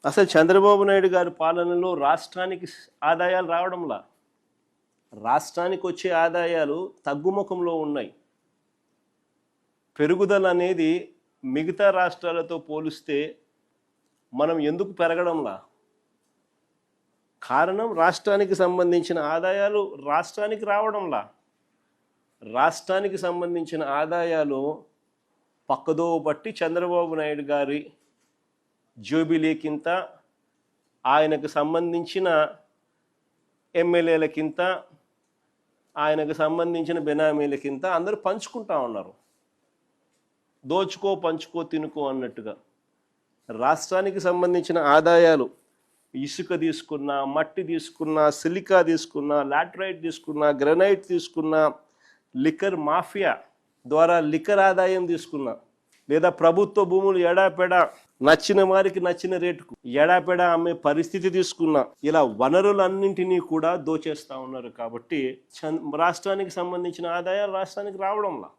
అసలు చంద్రబాబు నాయుడు గారి పాలనలో రాష్ట్రానికి ఆదాయాలు రావడంలా, రాష్ట్రానికి వచ్చే ఆదాయాలు తగ్గుముఖంలో ఉన్నాయి. పెరుగుదల అనేది మిగతా రాష్ట్రాలతో పోలిస్తే మనం ఎందుకు పెరగడంలా? కారణం రాష్ట్రానికి సంబంధించిన ఆదాయాలు రాష్ట్రానికి రావడంలా. రాష్ట్రానికి సంబంధించిన ఆదాయాలు పక్కదో పట్టి చంద్రబాబు నాయుడు గారి జోబిలీకింత, ఆయనకు సంబంధించిన ఎమ్మెల్యేలకింత, ఆయనకు సంబంధించిన బెనామీలకింత అందరూ పంచుకుంటా ఉన్నారు. దోచుకో పంచుకో తినుకో అన్నట్టుగా. రాష్ట్రానికి సంబంధించిన ఆదాయాలు ఇసుక తీసుకున్నా, మట్టి తీసుకున్నా, సిలికా తీసుకున్నా, లాటరైట్ తీసుకున్నా, గ్రనైట్ తీసుకున్నా, లిక్కర్ మాఫియా ద్వారా లిక్కర్ ఆదాయం తీసుకున్నా, లేదా ప్రభుత్వ భూములు ఎడాపెడా నచ్చిన వారికి నచ్చిన రేటుకు ఎడాపెడా అమ్మే పరిస్థితి తీసుకున్నా, ఇలా వనరులన్నింటినీ కూడా దోచేస్తూ ఉన్నారు. కాబట్టి రాష్ట్రానికి సంబంధించిన ఆదాయాలు రాష్ట్రానికి రావడంలా.